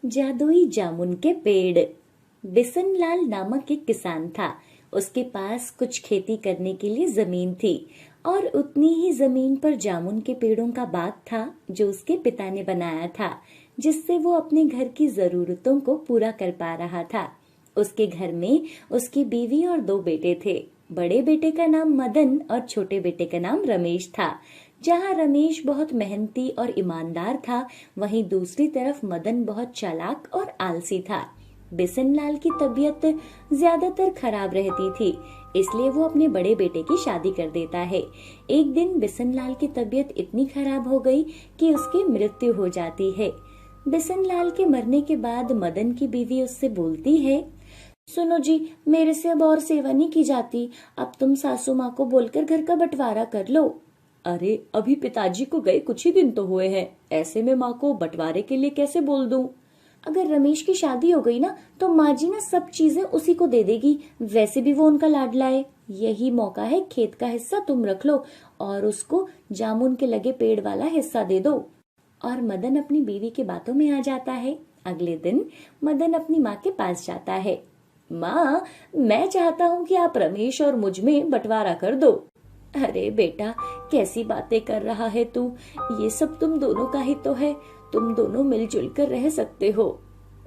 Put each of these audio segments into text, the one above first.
जादुई जामुन के पेड़। बिसनलाल नामक एक किसान था। उसके पास कुछ खेती करने के लिए जमीन थी और उतनी ही जमीन पर जामुन के पेड़ों का बाग था जो उसके पिता ने बनाया था, जिससे वो अपने घर की जरूरतों को पूरा कर पा रहा था। उसके घर में उसकी बीवी और दो बेटे थे। बड़े बेटे का नाम मदन और छोटे बेटे का नाम रमेश था। जहाँ रमेश बहुत मेहनती और ईमानदार था, वहीं दूसरी तरफ मदन बहुत चालाक और आलसी था। बिसनलाल की तबीयत ज्यादातर खराब रहती थी, इसलिए वो अपने बड़े बेटे की शादी कर देता है। एक दिन बिसनलाल की तबीयत इतनी खराब हो गई कि उसकी मृत्यु हो जाती है। बिसनलाल के मरने के बाद मदन की बीवी उससे बोलती है, सुनो जी, मेरे से अब और सेवा नहीं की जाती। अब तुम सासू माँ को बोलकर घर का बंटवारा कर लो। अरे, अभी पिताजी को गए कुछ ही दिन तो हुए हैं, ऐसे में माँ को बंटवारे के लिए कैसे बोल दूं? अगर रमेश की शादी हो गई ना, तो माँ जी ना सब चीजें उसी को दे देगी। वैसे भी वो उनका लाडला है। यही मौका है, खेत का हिस्सा तुम रख लो और उसको जामुन के लगे पेड़ वाला हिस्सा दे दो। और मदन अपनी बीवी की बातों में आ जाता है। अगले दिन मदन अपनी माँ के पास जाता है। माँ, मैं चाहता हूँ कि आप रमेश और मुझ में बंटवारा कर दो। अरे बेटा, कैसी बातें कर रहा है तू? ये सब तुम दोनों का ही तो है। तुम दोनों मिलजुल कर रह सकते हो।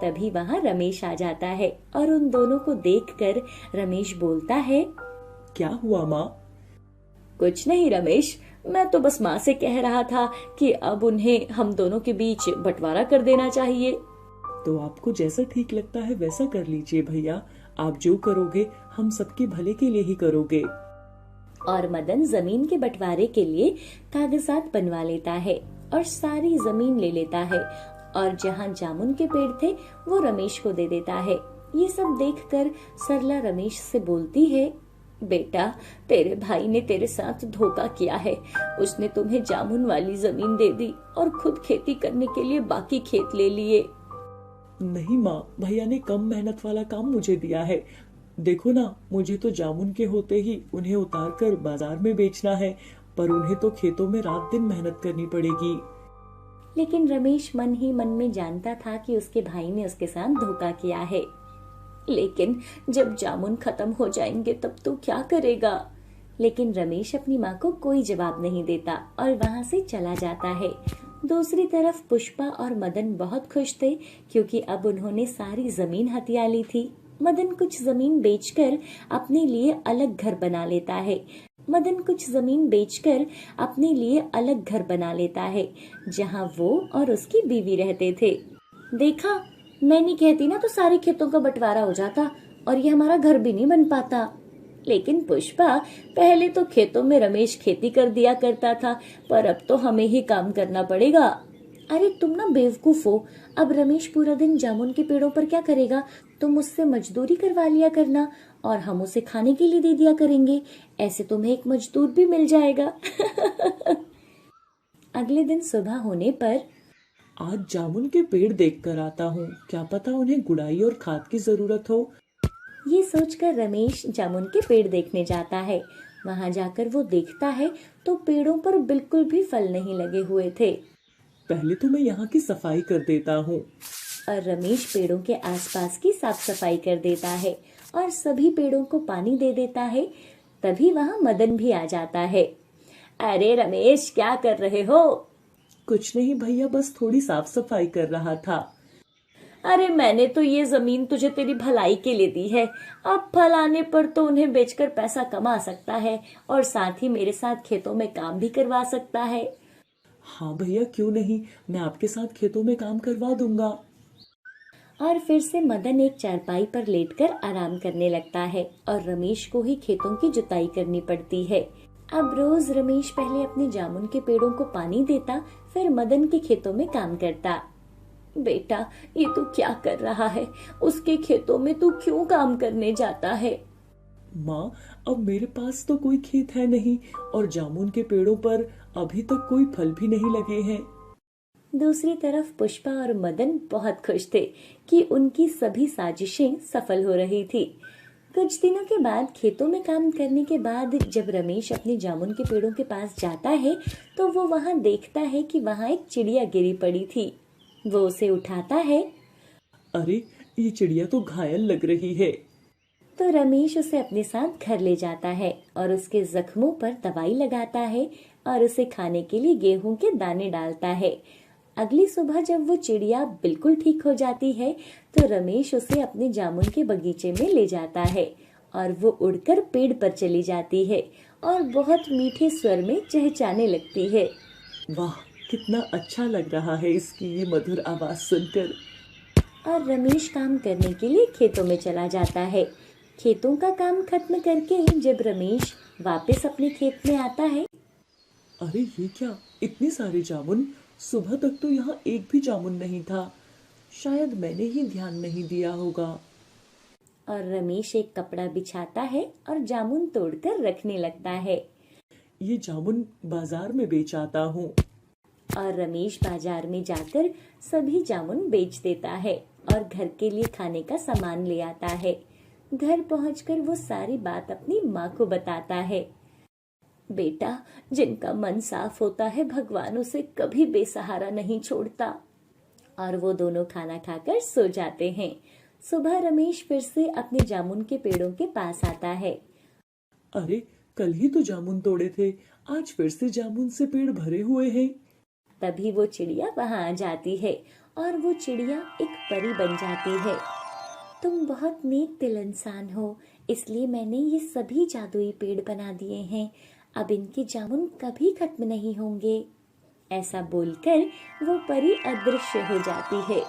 तभी वहाँ रमेश आ जाता है और उन दोनों को देखकर रमेश बोलता है, क्या हुआ माँ? कुछ नहीं रमेश, मैं तो बस माँ से कह रहा था कि अब उन्हें हम दोनों के बीच बंटवारा कर देना चाहिए। तो आपको जैसा ठीक लगता है वैसा कर लीजिए भैया। आप जो करोगे हम सबके भले के लिए ही करोगे। और मदन जमीन के बंटवारे के लिए कागजात बनवा लेता है और सारी जमीन ले लेता है और जहाँ जामुन के पेड़ थे वो रमेश को दे देता है। ये सब देखकर सरला रमेश से बोलती है, बेटा, तेरे भाई ने तेरे साथ धोखा किया है। उसने तुम्हें जामुन वाली जमीन दे दी और खुद खेती करने के लिए बाकी खेत ले लिए। नहीं माँ, भैया ने कम मेहनत वाला काम मुझे दिया है। देखो ना, मुझे तो जामुन के होते ही उन्हें उतार कर बाजार में बेचना है, पर उन्हें तो खेतों में रात दिन मेहनत करनी पड़ेगी। लेकिन रमेश मन ही मन में जानता था कि उसके भाई ने उसके साथ धोखा किया है। लेकिन जब जामुन खत्म हो जाएंगे तब तो क्या करेगा? लेकिन रमेश अपनी माँ को कोई जवाब नहीं देता और वहाँ से चला जाता है। दूसरी तरफ पुष्पा और मदन बहुत खुश थे क्योंकि अब उन्होंने सारी जमीन हथिया ली थी। मदन कुछ जमीन बेचकर अपने लिए अलग घर बना लेता है। मदन कुछ जमीन बेचकर अपने लिए अलग घर बना लेता है जहाँ वो और उसकी बीवी रहते थे। देखा, मैं नहीं कहती ना तो सारे खेतों का बंटवारा हो जाता और ये हमारा घर भी नहीं बन पाता। लेकिन पुष्पा, पहले तो खेतों में रमेश खेती कर दिया करता था, पर अब तो हमें ही काम करना पड़ेगा। अरे तुम ना बेवकूफ हो। अब रमेश पूरा दिन जामुन के पेड़ों पर क्या करेगा? तुम उससे मजदूरी करवा लिया करना और हम उसे खाने के लिए दे दिया करेंगे। ऐसे तुम्हें एक मजदूर भी मिल जाएगा। अगले दिन सुबह होने पर, आज जामुन के पेड़ देख कर आता हूँ, क्या पता उन्हें गुड़ाई और खाद की जरूरत हो। ये सोचकर रमेश जामुन के पेड़ देखने जाता है। वहां जाकर वो देखता है तो पेड़ों पर बिल्कुल भी फल नहीं लगे हुए थे। पहले तो मैं यहाँ की सफाई कर देता हूँ। और रमेश पेड़ों के आसपास की साफ सफाई कर देता है और सभी पेड़ों को पानी दे देता है। तभी वहां मदन भी आ जाता है। अरे रमेश, क्या कर रहे हो? कुछ नहीं भैया, बस थोड़ी साफ सफाई कर रहा था। अरे मैंने तो ये जमीन तुझे तेरी भलाई के लिए दी है। अब फल आने पर तो उन्हें बेचकर पैसा कमा सकता है और साथ ही मेरे साथ खेतों में काम भी करवा सकता है। हाँ भैया, क्यों नहीं, मैं आपके साथ खेतों में काम करवा दूंगा। और फिर से मदन एक चारपाई पर लेटकर आराम करने लगता है और रमेश को ही खेतों की जुताई करनी पड़ती है। अब रोज रमेश पहले अपने जामुन के पेड़ों को पानी देता, फिर मदन के खेतों में काम करता। बेटा, ये तू क्या कर रहा है? उसके खेतों में तू क्यों काम करने जाता है? माँ, अब मेरे पास तो कोई खेत है नहीं और जामुन के पेड़ों पर अभी तक कोई फल भी नहीं लगे हैं। दूसरी तरफ पुष्पा और मदन बहुत खुश थे कि उनकी सभी साजिशें सफल हो रही थी। कुछ दिनों के बाद खेतों में काम करने के बाद जब रमेश अपने जामुन के पेड़ों के पास जाता है तो वो वहां देखता है कि वहां एक चिड़िया गिरी पड़ी थी। वो उसे उठाता है। अरे, ये चिड़िया तो घायल लग रही है। तो रमेश उसे अपने साथ घर ले जाता है और उसके जख्मों पर दवाई लगाता है और उसे खाने के लिए गेहूं के दाने डालता है। अगली सुबह जब वो चिड़िया बिल्कुल ठीक हो जाती है तो रमेश उसे अपने जामुन के बगीचे में ले जाता है और वो उड़कर पेड़ पर चली जाती है और बहुत मीठे स्वर में चहचहाने लगती है। वाह, कितना अच्छा लग रहा है इसकी ये मधुर आवाज सुनकर। और रमेश काम करने के लिए खेतों में चला जाता है। खेतों का काम खत्म करके जब रमेश वापस अपने खेत में आता है, अरे ये क्या, इतने सारे जामुन! सुबह तक तो यहाँ एक भी जामुन नहीं था। शायद मैंने ही ध्यान नहीं दिया होगा। और रमेश एक कपड़ा बिछाता है और जामुन तोड़कर रखने लगता है। ये जामुन बाजार में बेच आता हूँ। और रमेश बाजार में जाकर सभी जामुन बेच देता है और घर के लिए खाने का सामान ले आता है। घर पहुंचकर वो सारी बात अपनी माँ को बताता है। बेटा, जिनका मन साफ होता है भगवान उसे कभी बेसहारा नहीं छोड़ता। और वो दोनों खाना खाकर सो जाते हैं। सुबह रमेश फिर से अपने जामुन के पेड़ों के पास आता है। अरे, कल ही तो जामुन तोड़े थे, आज फिर से जामुन से पेड़ भरे हुए हैं। तभी वो चिड़िया वहां आ जाती है और वो चिड़िया एक परी बन जाती है। तुम बहुत नेक दिल इंसान हो, इसलिए मैंने ये सभी जादुई पेड़ बना दिए हैं। अब इनके जामुन कभी खत्म नहीं होंगे। ऐसा बोलकर वो परी अदृश्य हो जाती है।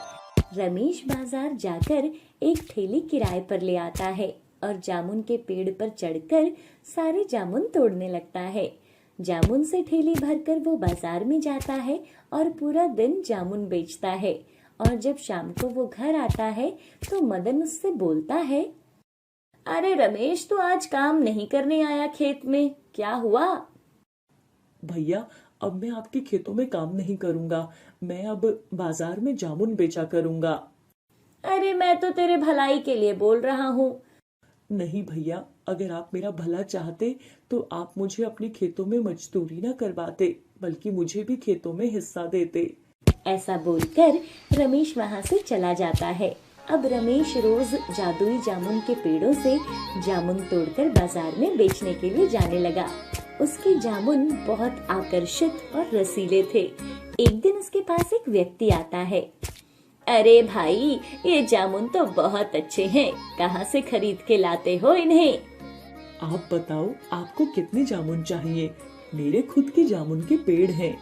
रमेश बाजार जाकर एक ठेली किराए पर ले आता है और जामुन के पेड़ पर चढ़कर सारे जामुन तोड़ने लगता है। जामुन से ठेली भरकर वो बाजार में जाता है और पूरा दिन जामुन बेचता है। और जब शाम को वो घर आता है तो मदन उससे बोलता है, अरे रमेश, तू आज काम नहीं करने आया खेत में, क्या हुआ? भैया, अब मैं आपके खेतों में काम नहीं करूंगा। मैं अब बाजार में जामुन बेचा करूंगा। अरे मैं तो तेरे भलाई के लिए बोल रहा हूँ। नहीं भैया, अगर आप मेरा भला चाहते तो आप मुझे अपने खेतों में मजदूरी न करवाते, बल्कि मुझे भी खेतों में हिस्सा देते। ऐसा बोलकर रमेश वहाँ से चला जाता है। अब रमेश रोज जादुई जामुन के पेड़ों से जामुन तोड़कर बाजार में बेचने के लिए जाने लगा। उसके जामुन बहुत आकर्षित और रसीले थे। एक दिन उसके पास एक व्यक्ति आता है। अरे भाई, ये जामुन तो बहुत अच्छे हैं, कहाँ से खरीद के लाते हो इन्हें? आप बताओ, आपको कितने जामुन चाहिए? मेरे खुद के जामुन के पेड़ हैं।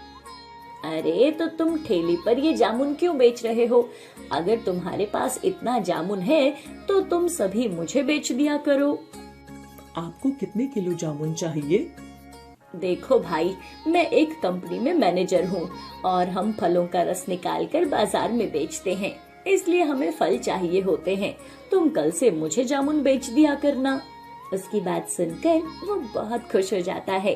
अरे तो तुम ठेली पर ये जामुन क्यों बेच रहे हो? अगर तुम्हारे पास इतना जामुन है तो तुम सभी मुझे बेच दिया करो। आपको कितने किलो जामुन चाहिए? देखो भाई, मैं एक कंपनी में मैनेजर हूँ और हम फलों का रस निकाल कर बाजार में बेचते हैं, इसलिए हमें फल चाहिए होते हैं। तुम कल से मुझे जामुन बेच दिया करना। उसकी बात सुनकर वो बहुत खुश हो जाता है।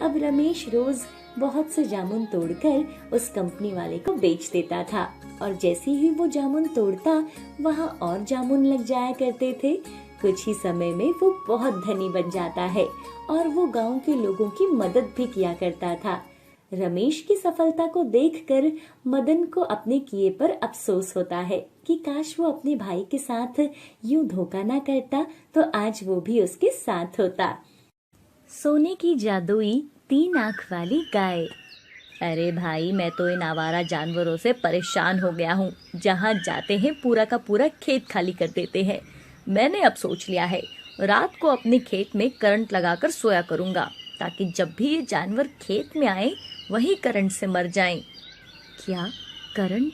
अब रमेश रोज बहुत से जामुन तोड़कर उस कंपनी वाले को बेच देता था और जैसे ही वो जामुन तोड़ता वहाँ और जामुन लग जाया करते थे। कुछ ही समय में वो बहुत धनी बन जाता है और वो गांव के लोगों की मदद भी किया करता था। रमेश की सफलता को देखकर मदन को अपने किए पर अफसोस होता है कि काश वो अपने भाई के साथ यूं धोखा ना करता तो आज वो भी उसके साथ होता। सोने की जादुई 3 आँख वाली गाय। अरे भाई, मैं तो इन आवारा जानवरों से परेशान हो गया हूँ। जहाँ जाते हैं पूरा का पूरा खेत खाली कर देते हैं। मैंने अब सोच लिया है, रात को अपने खेत में करंट लगाकर सोया करूँगा, ताकि जब भी ये जानवर खेत में आए वही करंट से मर जाएं। क्या करंट?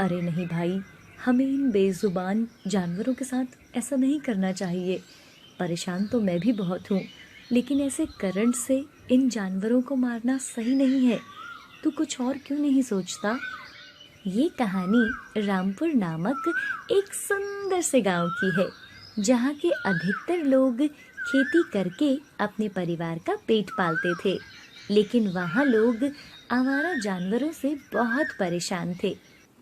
अरे नहीं भाई, हमें इन बेजुबान जानवरों के साथ ऐसा नहीं करना चाहिए। परेशान तो मैं भी बहुत हूँ, लेकिन ऐसे करंट से इन जानवरों को मारना सही नहीं है। तू कुछ और क्यों नहीं सोचता? ये कहानी रामपुर नामक एक सुंदर से गांव की है, जहाँ के अधिकतर लोग खेती करके अपने परिवार का पेट पालते थे। लेकिन वहाँ लोग आवारा जानवरों से बहुत परेशान थे,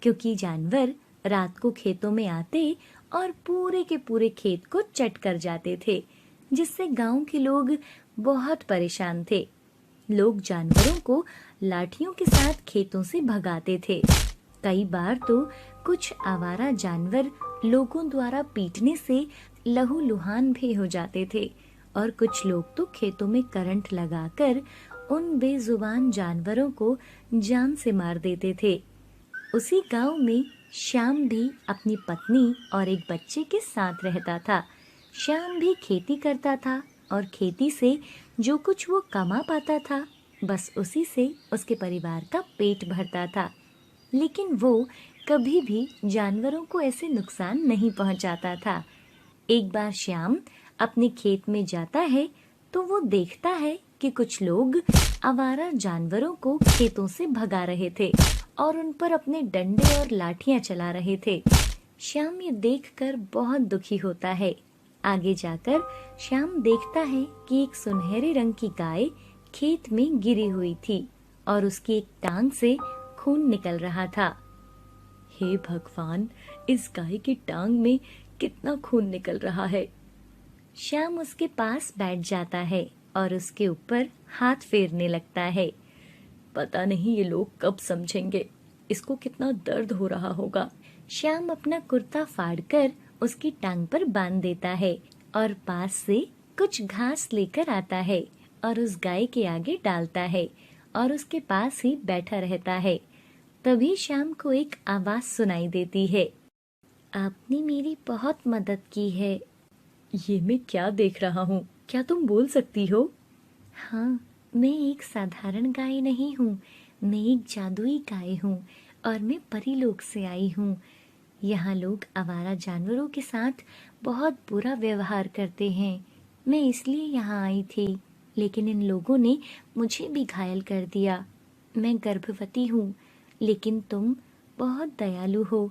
क्योंकि जानवर रात को खेतों में आते और पूरे के पूरे खेत को चट कर जाते थे, जिससे गांव के लोग बहुत परेशान थे। लोग जानवरों को लाठियों के साथ खेतों से भगाते थे कई बार तो कुछ आवारा जानवर लोगों द्वारा पीटने से लहूलुहान भी हो जाते थे और कुछ लोग तो खेतों में करंट लगाकर उन बेजुबान जानवरों को जान से मार देते थे। उसी गांव में श्याम भी अपनी पत्नी और एक बच्चे के साथ रहता था। श्याम भी खेती करता था और खेती से जो कुछ वो कमा पाता था बस उसी से उसके परिवार का पेट भरता था। लेकिन वो कभी भी जानवरों को ऐसे नुकसान नहीं पहुंचाता था। एक बार श्याम अपने खेत में जाता है तो वो देखता है कि कुछ लोग आवारा जानवरों को खेतों से भगा रहे थे और उन पर अपने डंडे और लाठियां चला रहे थे। श्याम ये देखकर बहुत दुखी होता है। आगे जाकर श्याम देखता है कि एक सुनहरे रंग की गाय खेत में गिरी हुई थी और उसकी एक टांग से खून निकल रहा था। हे भगवान, इस गाय की टांग में कितना खून निकल रहा है। श्याम उसके पास बैठ जाता है और उसके ऊपर हाथ फेरने लगता है। पता नहीं ये लोग कब समझेंगे, इसको कितना दर्द हो रहा होगा। श्याम अपना कुर्ता फाड़कर उसकी टांग पर बांध देता है और पास से कुछ घास लेकर आता है और उस गाय के आगे डालता है और उसके पास ही बैठा रहता है। तभी श्याम को एक आवाज सुनाई देती है, आपने मेरी बहुत मदद की है। ये मैं क्या देख रहा हूँ, क्या तुम बोल सकती हो? हाँ, मैं एक साधारण गाय नहीं हूँ, मैं एक जादुई गाय हूँ और मैं परीलोक से आई हूँ। यहाँ लोग आवारा जानवरों के साथ बहुत बुरा व्यवहार करते हैं। मैं इसलिए यहाँ आई थी, लेकिन इन लोगों ने मुझे भी घायल कर दिया। मैं गर्भवती हूँ, लेकिन तुम बहुत दयालु हो।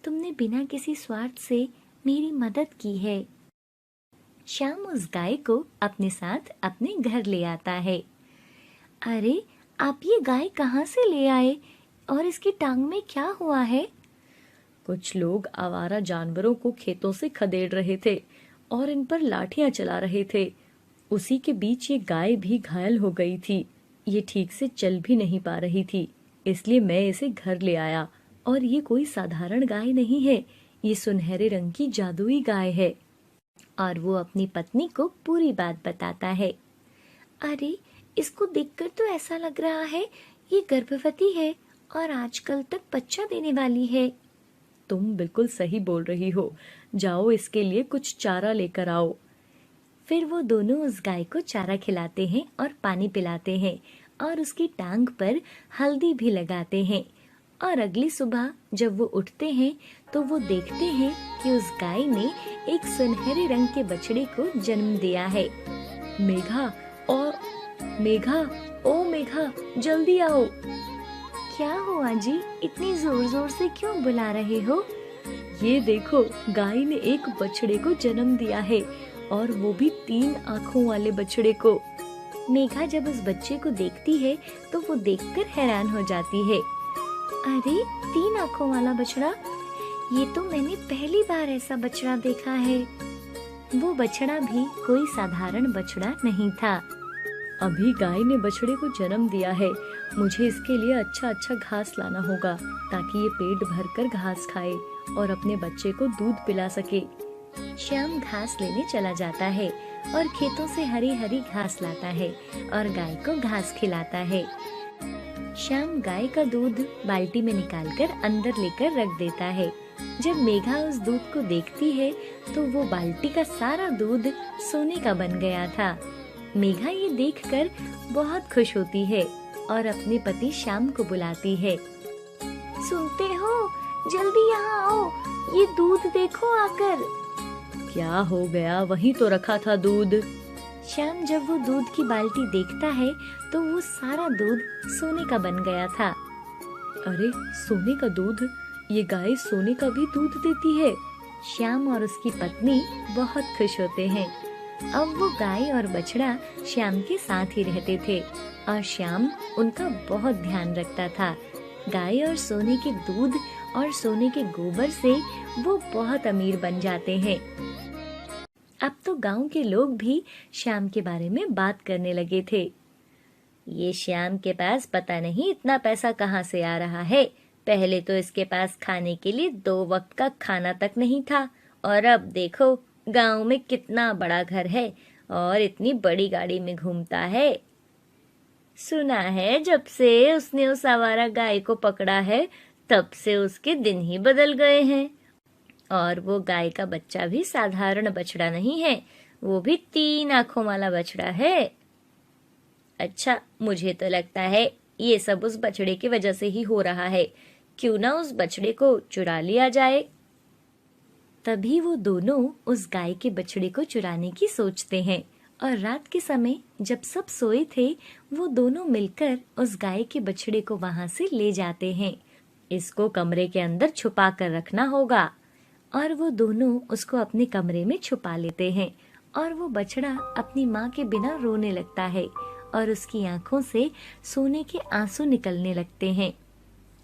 तुमने बिना किसी स्वार्थ से मेरी मदद की है। श्याम उस गाय को अपने साथ अपने घर ले आता है। अरे, आप ये गाय कहाँ से ले आए और इसकी टांग में क्या हुआ है? कुछ लोग आवारा जानवरों को खेतों से खदेड़ रहे थे और इन पर लाठियां चला रहे थे। उसी के बीच ये गाय भी घायल हो गई थी। ये ठीक से चल भी नहीं पा रही थी, इसलिए मैं इसे घर ले आया। और ये कोई साधारण गाय नहीं है, ये सुनहरे रंग की जादुई गाय है। और वो अपनी पत्नी को पूरी बात बताता है। अरे, इसको देखकर तो ऐसा लग रहा है ये गर्भवती है और आजकल तक बच्चा देने वाली है। तुम बिल्कुल सही बोल रही हो, जाओ इसके लिए कुछ चारा लेकर आओ। फिर वो दोनों उस गाय को चारा खिलाते हैं और पानी पिलाते हैं और उसकी टांग पर हल्दी भी लगाते हैं। और अगली सुबह जब वो उठते हैं तो वो देखते हैं कि उस गाय ने एक सुनहरे रंग के बछड़े को जन्म दिया है। मेघा ओ मेघा, जल्दी आओ। क्या हुआ जी, इतनी जोर जोर से क्यों बुला रहे हो? ये देखो, गाय ने एक बछड़े को जन्म दिया है और वो भी 3 आँखों वाले बछड़े को। मेघा जब उस बच्चे को देखती है तो वो देखकर हैरान हो जाती है। अरे, 3 आँखों वाला बछड़ा, ये तो मैंने पहली बार ऐसा बछड़ा देखा है। वो बछड़ा भी कोई साधारण बछड़ा नहीं था। अभी गाय ने बछड़े को जन्म दिया है, मुझे इसके लिए अच्छा घास लाना होगा ताकि ये पेट भरकर घास खाए और अपने बच्चे को दूध पिला सके। श्याम घास लेने चला जाता है और खेतों से हरी हरी घास लाता है और गाय को घास खिलाता है। श्याम गाय का दूध बाल्टी में निकालकर अंदर लेकर रख देता है। जब मेघा उस दूध को देखती है तो वो बाल्टी का सारा दूध सोने का बन गया था। मेघा ये देखकर बहुत खुश होती है और अपने पति श्याम को बुलाती है। सुनते हो, जल्दी यहाँ आओ, ये दूध देखो आकर। क्या हो गया, वहीं तो रखा था दूध। श्याम जब वो दूध की बाल्टी देखता है तो वो सारा दूध सोने का बन गया था। अरे, सोने का दूध, ये गाय सोने का भी दूध देती है। श्याम और उसकी पत्नी बहुत खुश होते हैं। अब वो गाय और बछड़ा श्याम के साथ ही रहते थे और श्याम उनका बहुत ध्यान रखता था। गाय और सोने के दूध और सोने के गोबर से वो बहुत अमीर बन जाते हैं। अब तो गांव के लोग भी श्याम के बारे में बात करने लगे थे। ये श्याम के पास पता नहीं इतना पैसा कहाँ से आ रहा है, पहले तो इसके पास खाने के लिए 2 वक्त का खाना तक नहीं था, और अब देखो गांव में कितना बड़ा घर है और इतनी बड़ी गाड़ी में घूमता है। सुना है जब से उसने उस आवारा गाय को पकड़ा है तब से उसके दिन ही बदल गए हैं। और वो गाय का बच्चा भी साधारण बछड़ा नहीं है, वो भी 3 आंखों वाला बछड़ा है। अच्छा, मुझे तो लगता है ये सब उस बछड़े की वजह से ही हो रहा है। क्यों ना उस बछड़े को चुरा लिया जाए। तभी वो दोनों उस गाय के बछड़े को चुराने की सोचते हैं, और रात के समय जब सब सोए थे वो दोनों मिलकर उस गाय के बछड़े को वहां से ले जाते हैं। इसको कमरे के अंदर छुपा कर रखना होगा। और वो दोनों उसको अपने कमरे में छुपा लेते हैं, और वो बछड़ा अपनी माँ के बिना रोने लगता है और उसकी आंखों से सोने के आंसू निकलने लगते हैं।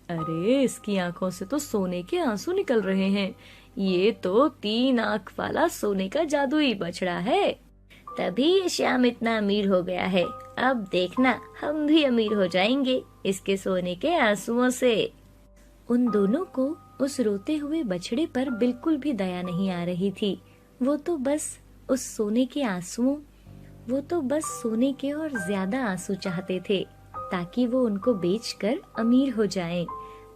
अरे, इसकी आंखों से तो सोने के आंसू निकल रहे हैं। ये तो 3 आंख वाला सोने का जादुई बछड़ा है। तभी ये श्याम इतना अमीर हो गया है। अब देखना हम भी अमीर हो जाएंगे इसके सोने के आंसुओं से। उन दोनों को उस रोते हुए बछड़े पर बिल्कुल भी दया नहीं आ रही थी। वो तो बस सोने के और ज्यादा आंसू चाहते थे ताकि वो उनको बेचकर अमीर हो जाएं।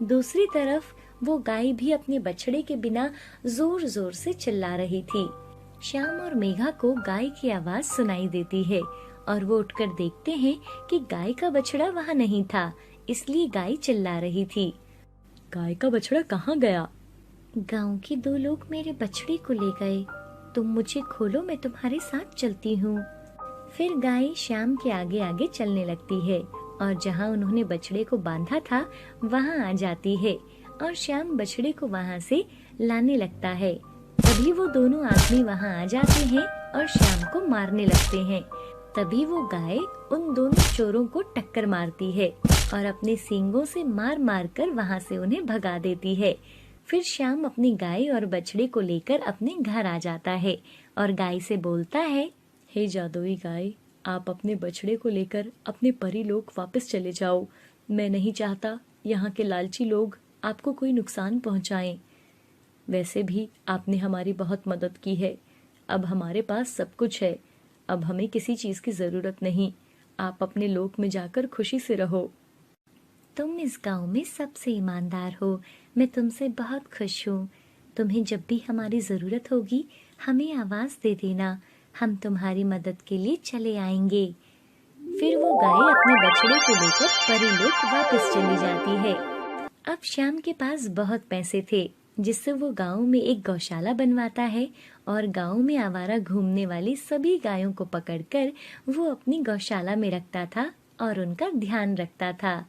दूसरी तरफ वो गाय भी अपने बछड़े के बिना जोर जोर से चिल्ला रही थी। श्याम और मेघा को गाय की आवाज सुनाई देती है और वो उठकर देखते हैं कि गाय का बछड़ा वहाँ नहीं था, इसलिए गाय चिल्ला रही थी। गाय का बछड़ा कहाँ गया? गांव के 2 लोग मेरे बछड़े को ले गए। तुम मुझे खोलो, मैं तुम्हारे साथ चलती हूँ। फिर गाय श्याम के आगे आगे चलने लगती है और जहाँ उन्होंने बछड़े को बांधा था वहाँ आ जाती है और श्याम बछड़े को वहाँ से लाने लगता है। तभी वो दोनों आदमी वहाँ आ जाते हैं और श्याम को मारने लगते हैं। तभी वो गाय उन दोनों चोरों को टक्कर मारती है और अपने सींगों से मार मार कर वहाँ से उन्हें भगा देती है। फिर श्याम अपनी गाय और बछड़े को लेकर अपने घर आ जाता है और गाय से बोलता है, हे जादुई गाय, आप अपने बछड़े को लेकर अपने परी लोक वापस चले जाओ। मैं नहीं चाहता यहाँ के लालची लोग आपको कोई नुकसान पहुँचाएं। वैसे भी आपने हमारी बहुत मदद की है। अब हमारे पास सब कुछ है। अब हमें किसी चीज की जरूरत नहीं। आप अपने लोक में जाकर खुशी से रहो। तुम इस गांव में सबसे ईमानदार हो। मैं तुमसे बहुत खुश हूँ। तुम्हें जब भी हमारी जरूरत होगी हमें आवाज दे देना, हम तुम्हारी मदद के लिए चले आएंगे। फिर वो गाय अपने बछड़े को लेकर परीलोक वापस चली जाती है। अब श्याम के पास बहुत पैसे थे जिससे वो गांव में एक गौशाला बनवाता है और गांव में आवारा घूमने वाली सभी गायों को पकड़कर वो अपनी गौशाला में रखता था और उनका ध्यान रखता था।